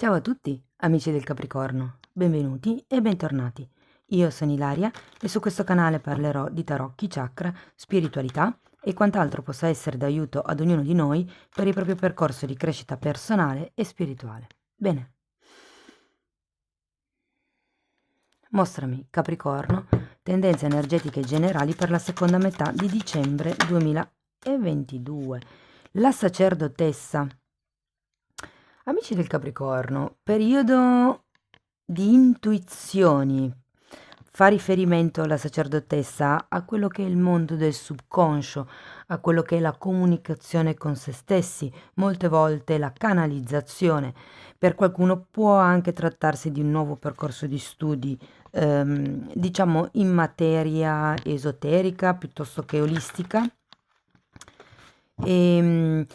Ciao a tutti, amici del Capricorno, benvenuti e bentornati. Io sono Ilaria e su questo canale parlerò di tarocchi, chakra, spiritualità e quant'altro possa essere d'aiuto ad ognuno di noi per il proprio percorso di crescita personale e spirituale. Bene. Mostrami, Capricorno, tendenze energetiche generali per la seconda metà di dicembre 2022. La sacerdotessa. Amici del Capricorno, periodo di intuizioni. Fa riferimento la sacerdotessa a quello che è il mondo del subconscio, a quello che è la comunicazione con se stessi, molte volte la canalizzazione. Per qualcuno può anche trattarsi di un nuovo percorso di studi, diciamo in materia esoterica piuttosto che olistica. E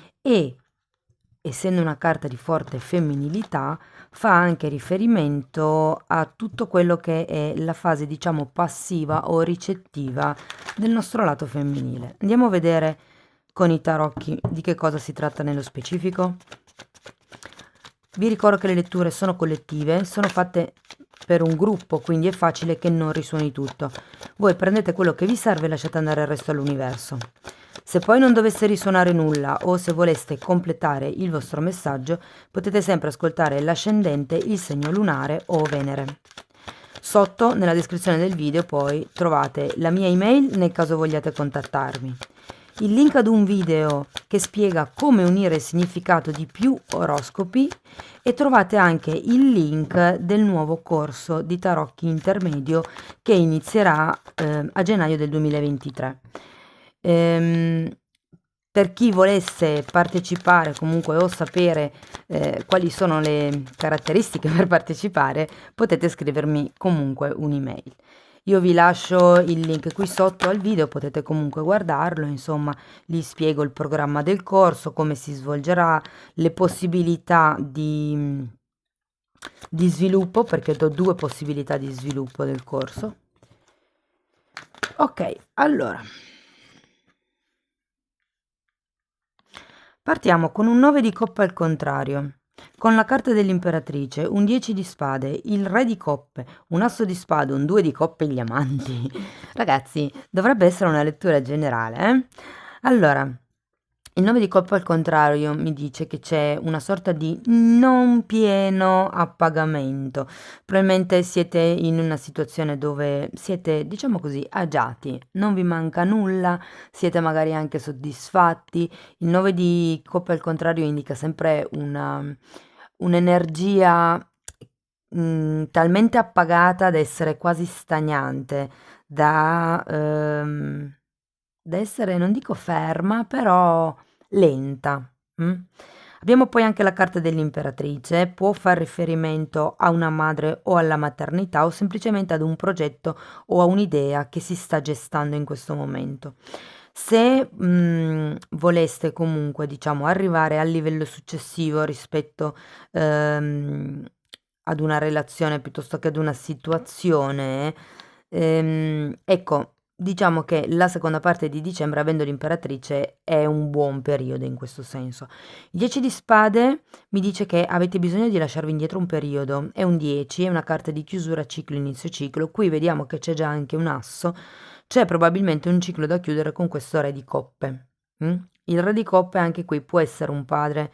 essendo una carta di forte femminilità, fa anche riferimento a tutto quello che è la fase, diciamo, passiva o ricettiva del nostro lato femminile. Andiamo a vedere con i tarocchi di che cosa si tratta nello specifico. Vi ricordo che le letture sono collettive, sono fatte per un gruppo, quindi è facile che non risuoni tutto. Voi prendete quello che vi serve e lasciate andare il resto all'universo. Se poi non dovesse risuonare nulla o se voleste completare il vostro messaggio, potete sempre ascoltare l'ascendente, il segno lunare o Venere. Sotto, nella descrizione del video, poi trovate la mia email nel caso vogliate contattarmi. Il link ad un video che spiega come unire il significato di più oroscopi e trovate anche il link del nuovo corso di tarocchi intermedio che inizierà a gennaio del 2023. Per chi volesse partecipare comunque o sapere quali sono le caratteristiche per partecipare, potete scrivermi comunque un'email. Io vi lascio il link qui sotto al video, potete comunque guardarlo, insomma, vi spiego il programma del corso, come si svolgerà, le possibilità di sviluppo, perché do 2 possibilità di sviluppo del corso. Ok, allora. Partiamo con un 9 di coppe al contrario, con la carta dell'imperatrice, un 10 di spade, il re di coppe, un asso di spade, un 2 di coppe e gli amanti. Ragazzi, dovrebbe essere una lettura generale, eh? Allora, il 9 di coppe al contrario mi dice che c'è una sorta di non pieno appagamento. Probabilmente siete in una situazione dove siete, diciamo così, agiati, non vi manca nulla, siete magari anche soddisfatti. Il 9 di coppe al contrario indica sempre un'energia talmente appagata da essere quasi stagnante, da essere, non dico ferma, però lenta. Abbiamo poi anche la carta dell'imperatrice, può far riferimento a una madre o alla maternità o semplicemente ad un progetto o a un'idea che si sta gestando in questo momento. Se voleste comunque, diciamo, arrivare al livello successivo rispetto ad una relazione piuttosto che ad una situazione, ecco, diciamo che la seconda parte di dicembre, avendo l'imperatrice, è un buon periodo in questo senso. Il 10 di spade mi dice che avete bisogno di lasciarvi indietro un periodo, è un 10, è una carta di chiusura ciclo, inizio ciclo, qui vediamo che c'è già anche un asso, c'è probabilmente un ciclo da chiudere con questo re di coppe. Il re di coppe anche qui può essere un padre,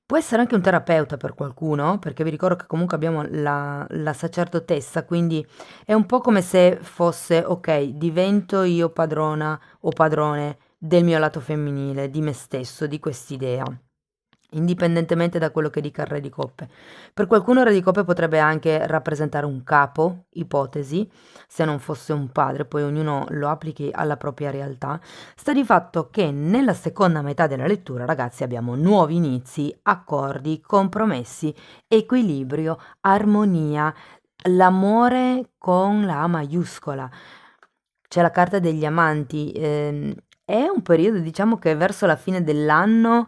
può essere anche un terapeuta per qualcuno, perché vi ricordo che comunque abbiamo la sacerdotessa, quindi è un po' come se fosse, ok, divento io padrona o padrone del mio lato femminile, di me stesso, di quest'idea, indipendentemente da quello che dica il re di coppe. Per qualcuno il re di coppe potrebbe anche rappresentare un capo, ipotesi, se non fosse un padre, poi ognuno lo applichi alla propria realtà. Sta di fatto che nella seconda metà della lettura, ragazzi, abbiamo nuovi inizi, accordi, compromessi, equilibrio, armonia, l'amore con la A maiuscola. C'è la carta degli amanti, è un periodo, diciamo che verso la fine dell'anno,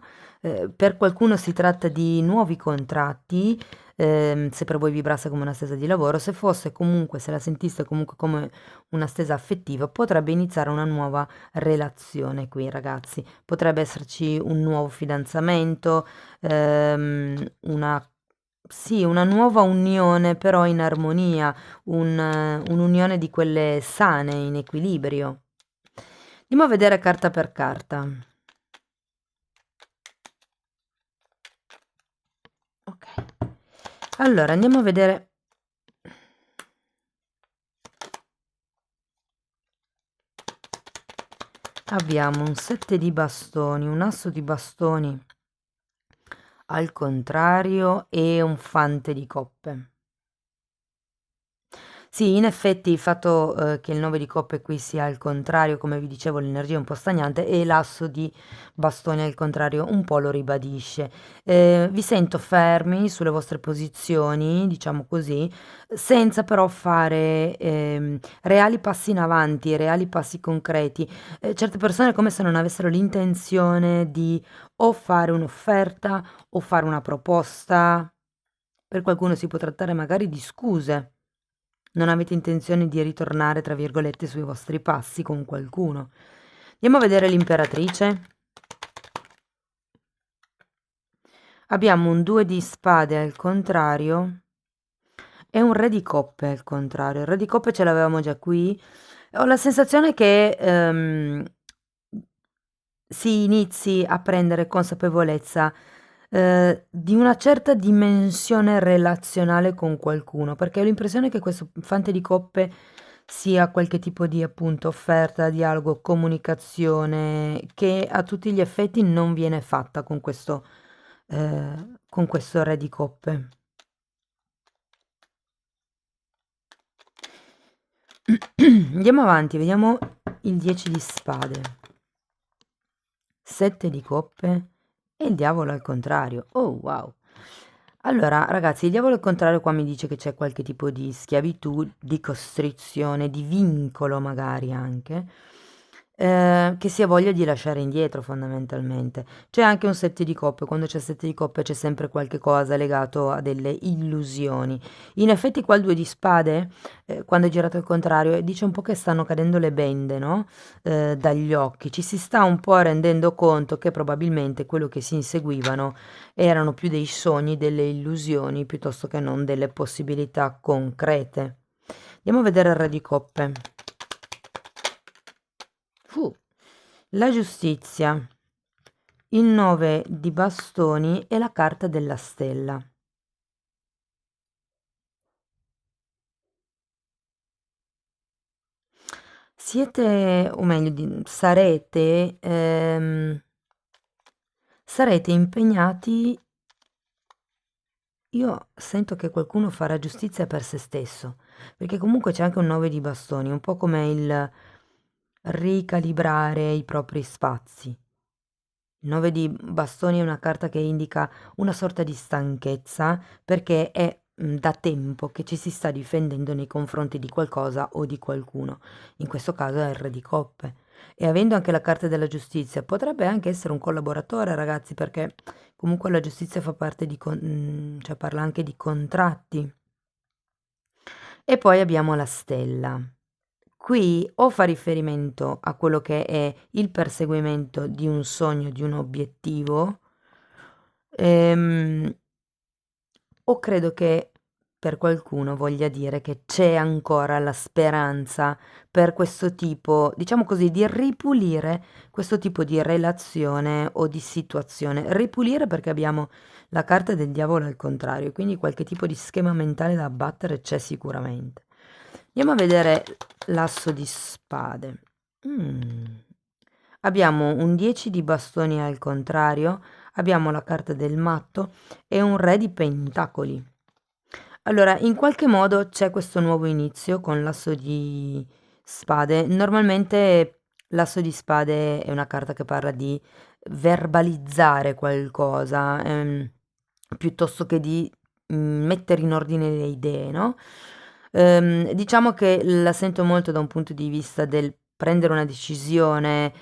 per qualcuno si tratta di nuovi contratti, se per voi vibrasse come una stesa di lavoro, se fosse comunque, se la sentisse comunque come una stesa affettiva, potrebbe iniziare una nuova relazione qui, ragazzi. Potrebbe esserci un nuovo fidanzamento, una sì, una nuova unione, però in armonia, un'unione di quelle sane, in equilibrio. Andiamo a vedere carta per carta. Ok. Allora, andiamo a vedere. Abbiamo un 7 di bastoni, un asso di bastoni al contrario e un fante di coppe. Sì, in effetti il fatto, che il 9 di coppe qui sia al contrario, come vi dicevo, l'energia è un po' stagnante e l'asso di bastoni al contrario un po' lo ribadisce. Vi sento fermi sulle vostre posizioni, diciamo così, senza però fare, reali passi in avanti, reali passi concreti. Certe persone è come se non avessero l'intenzione di o fare un'offerta o fare una proposta. Per qualcuno si può trattare magari di scuse. Non avete intenzione di ritornare, tra virgolette, sui vostri passi con qualcuno. Andiamo a vedere l'imperatrice. Abbiamo un 2 di spade al contrario e un re di coppe al contrario. Il re di coppe ce l'avevamo già qui. Ho la sensazione che si inizi a prendere consapevolezza di una certa dimensione relazionale con qualcuno, perché ho l'impressione che questo fante di coppe sia qualche tipo di appunto offerta, dialogo, comunicazione che a tutti gli effetti non viene fatta con questo re di coppe. Andiamo avanti, vediamo il 10 di spade, 7 di coppe e il diavolo al contrario. Oh wow! Allora, ragazzi, il diavolo al contrario qua mi dice che c'è qualche tipo di schiavitù, di costrizione, di vincolo magari anche, che si ha voglia di lasciare indietro fondamentalmente. C'è anche un 7 di coppe, quando c'è 7 di coppe c'è sempre qualche cosa legato a delle illusioni. In effetti qua il 2 di spade, quando è girato al contrario, dice un po' che stanno cadendo le bende, no? Dagli occhi. Ci si sta un po' rendendo conto che probabilmente quello che si inseguivano erano più dei sogni, delle illusioni, piuttosto che non delle possibilità concrete. Andiamo a vedere il re di coppe. Fu la giustizia, il 9 di bastoni e la carta della stella. Siete, o meglio, sarete impegnati. Io sento che qualcuno farà giustizia per se stesso, perché comunque c'è anche un 9 di bastoni, un po' come il ricalibrare i propri spazi. Il 9 di bastoni è una carta che indica una sorta di stanchezza, perché è da tempo che ci si sta difendendo nei confronti di qualcosa o di qualcuno. In questo caso è il re di coppe. E avendo anche la carta della giustizia, potrebbe anche essere un collaboratore, ragazzi, perché comunque la giustizia fa parte cioè parla anche di contratti. E poi abbiamo la stella. Qui o fa riferimento a quello che è il perseguimento di un sogno, di un obiettivo, ehm, o credo che per qualcuno voglia dire che c'è ancora la speranza per questo tipo, diciamo così, di ripulire questo tipo di relazione o di situazione. Ripulire perché abbiamo la carta del diavolo al contrario, quindi qualche tipo di schema mentale da abbattere c'è sicuramente. Andiamo a vedere l'asso di spade. Mm. Abbiamo un 10 di bastoni al contrario, abbiamo la carta del matto e un re di pentacoli. Allora, in qualche modo c'è questo nuovo inizio con l'asso di spade. Normalmente l'asso di spade è una carta che parla di verbalizzare qualcosa, piuttosto che di mettere in ordine le idee, no? Diciamo che la sento molto da un punto di vista del prendere una decisione,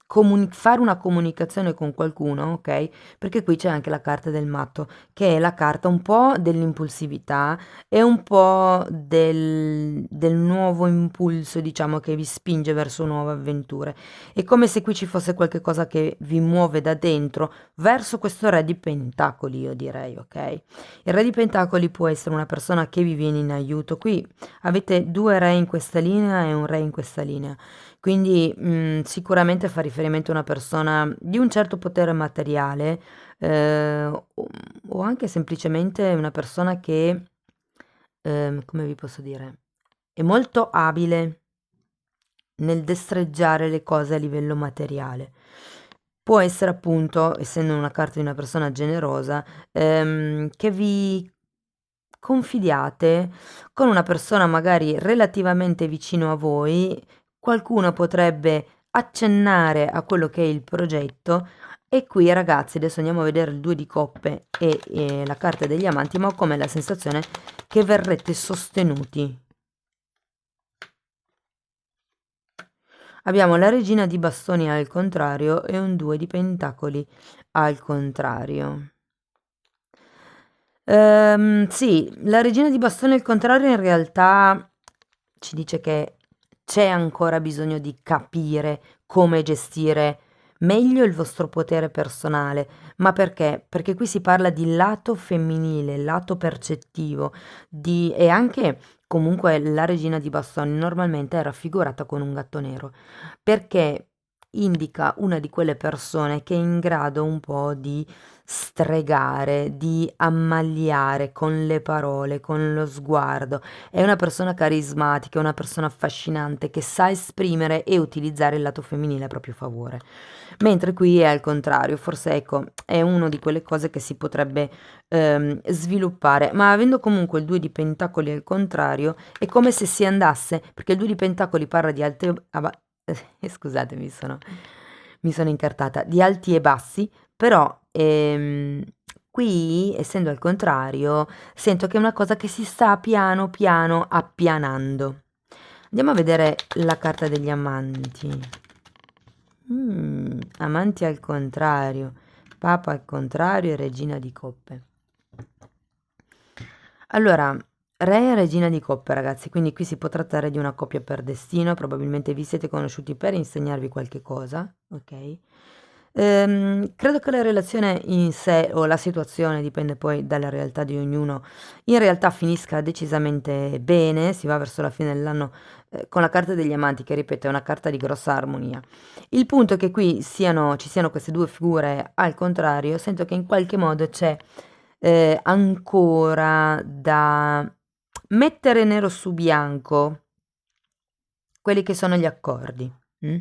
fare una comunicazione con qualcuno, ok? Perché qui c'è anche la carta del matto, che è la carta un po' dell'impulsività e un po' del nuovo impulso, diciamo, che vi spinge verso nuove avventure. È come se qui ci fosse qualche cosa che vi muove da dentro verso questo re di pentacoli, io direi, ok? Il re di pentacoli può essere una persona che vi viene in aiuto. Qui avete due re in questa linea e un re in questa linea. Quindi sicuramente fa riferimento a una persona di un certo potere materiale, o anche semplicemente una persona che, come vi posso dire, è molto abile nel destreggiare le cose a livello materiale. Può essere appunto, essendo una carta di una persona generosa, che vi confidiate con una persona magari relativamente vicino a voi, qualcuno potrebbe accennare a quello che è il progetto e qui ragazzi adesso andiamo a vedere il 2 di coppe e la carta degli amanti, ma ho come la sensazione che verrete sostenuti. Abbiamo la regina di bastoni al contrario e un 2 di pentacoli al contrario. Sì, la regina di bastoni al contrario in realtà ci dice che c'è ancora bisogno di capire come gestire meglio il vostro potere personale. Ma perché? Perché qui si parla di lato femminile, lato percettivo, e anche comunque la regina di bastoni normalmente è raffigurata con un gatto nero, perché indica una di quelle persone che è in grado un po' di stregare, di ammaliare con le parole, con lo sguardo. È una persona carismatica, è una persona affascinante che sa esprimere e utilizzare il lato femminile a proprio favore. Mentre qui è al contrario, forse ecco, è una di quelle cose che si potrebbe sviluppare, ma avendo comunque il 2 di pentacoli al contrario, è come se si andasse, perché il 2 di pentacoli parla di scusate, mi sono incartata, di alti e bassi, però qui, essendo al contrario, sento che è una cosa che si sta piano piano appianando. Andiamo a vedere la carta degli amanti. Amanti al contrario, papa al contrario e regina di coppe. Allora, re e regina di coppe, ragazzi, quindi qui si può trattare di una coppia per destino, probabilmente vi siete conosciuti per insegnarvi qualche cosa, ok? Credo che la relazione in sé o la situazione, dipende poi dalla realtà di ognuno, in realtà finisca decisamente bene, si va verso la fine dell'anno con la carta degli amanti, che ripeto è una carta di grossa armonia. Il punto è che qui ci siano queste due figure al contrario, sento che in qualche modo c'è ancora da mettere nero su bianco quelli che sono gli accordi. mm?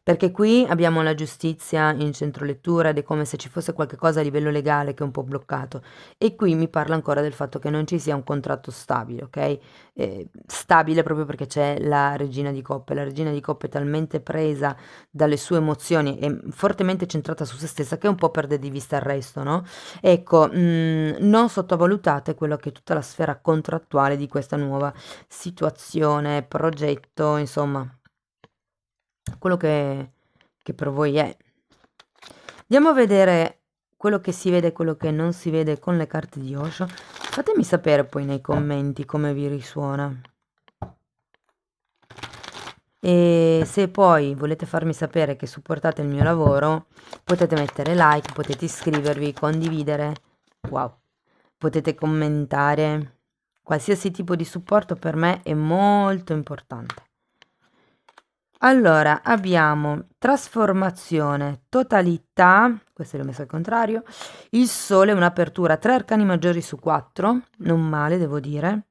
Perché qui abbiamo la giustizia in centro lettura ed è come se ci fosse qualche cosa a livello legale che è un po' bloccato. E qui mi parla ancora del fatto che non ci sia un contratto stabile, ok? Stabile proprio perché c'è la regina di coppe. La regina di coppe è talmente presa dalle sue emozioni e fortemente centrata su se stessa che un po' perde di vista il resto, no? Ecco, non sottovalutate quello che è tutta la sfera contrattuale di questa nuova situazione, progetto, insomma, quello che per voi è. Andiamo a vedere quello che si vede e quello che non si vede con le carte di Osho. Fatemi sapere poi nei commenti come vi risuona. E se poi volete farmi sapere che supportate il mio lavoro, potete mettere like, potete iscrivervi, condividere, wow, potete commentare. Qualsiasi tipo di supporto per me è molto importante. Allora, abbiamo trasformazione, totalità, questo l'ho messo al contrario, il sole, un'apertura, 3 arcani maggiori su 4, non male devo dire.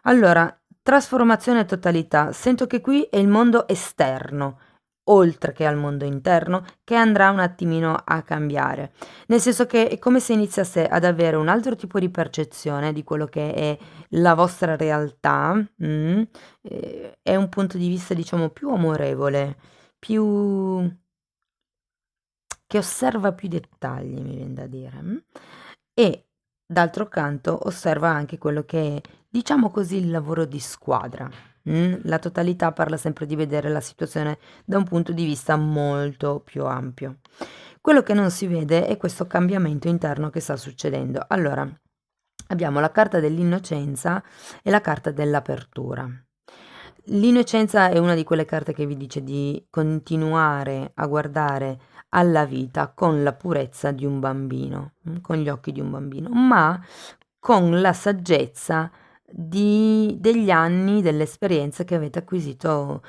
Allora, trasformazione e totalità, sento che qui è il mondo esterno, oltre che al mondo interno, che andrà un attimino a cambiare. Nel senso che è come se iniziasse ad avere un altro tipo di percezione di quello che è la vostra realtà, è un punto di vista, diciamo, più amorevole, più che osserva più i dettagli, mi viene da dire. E d'altro canto osserva anche quello che è, diciamo così, il lavoro di squadra. La totalità parla sempre di vedere la situazione da un punto di vista molto più ampio. Quello che non si vede è questo cambiamento interno che sta succedendo. Allora, abbiamo la carta dell'innocenza e la carta dell'apertura. L'innocenza è una di quelle carte che vi dice di continuare a guardare alla vita con la purezza di un bambino, con gli occhi di un bambino, ma con la saggezza degli anni, delle esperienze che avete acquisito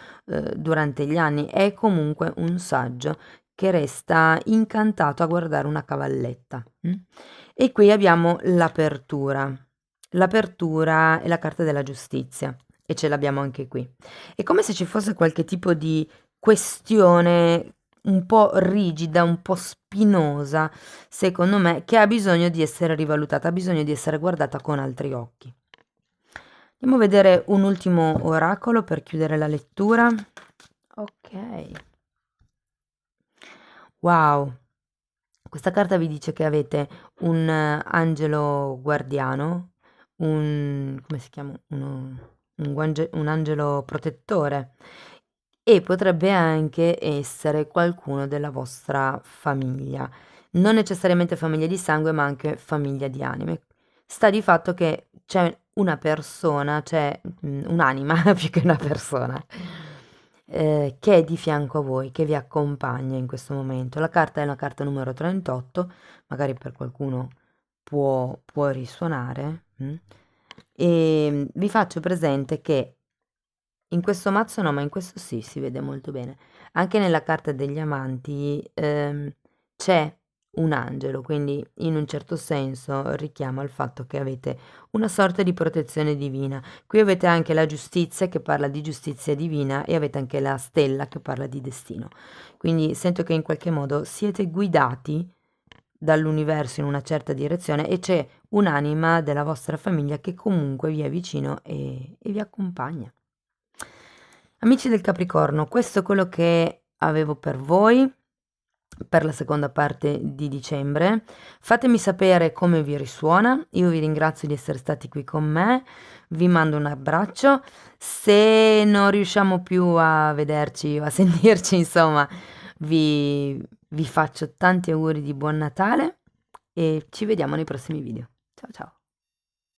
durante gli anni. È comunque un saggio che resta incantato a guardare una cavalletta. E qui abbiamo l'apertura. L'apertura è la carta della giustizia e ce l'abbiamo anche qui. È come se ci fosse qualche tipo di questione un po' rigida, un po' spinosa, secondo me, che ha bisogno di essere rivalutata, ha bisogno di essere guardata con altri occhi. Andiamo a vedere un ultimo oracolo per chiudere la lettura. Ok. Wow. Questa carta vi dice che avete un angelo guardiano, come si chiama? Un angelo protettore e potrebbe anche essere qualcuno della vostra famiglia, non necessariamente famiglia di sangue, ma anche famiglia di anime. Sta di fatto che c'è una persona, c'è un'anima più che una persona, che è di fianco a voi, che vi accompagna in questo momento. La carta è la carta numero 38, magari per qualcuno può risuonare. E vi faccio presente che in questo mazzo no, ma in questo sì, si vede molto bene. Anche nella carta degli amanti c'è un angelo, quindi in un certo senso richiama il fatto che avete una sorta di protezione divina. Qui avete anche la giustizia che parla di giustizia divina e avete anche la stella che parla di destino. Quindi sento che in qualche modo siete guidati dall'universo in una certa direzione e c'è un'anima della vostra famiglia che comunque vi è vicino e vi accompagna. Amici del Capricorno, questo è quello che avevo per voi per la seconda parte di dicembre. Fatemi sapere come vi risuona. Io vi ringrazio di essere stati qui con me. Vi mando un abbraccio. Se non riusciamo più a vederci o a sentirci, insomma, vi faccio tanti auguri di buon Natale e ci vediamo nei prossimi video. Ciao ciao.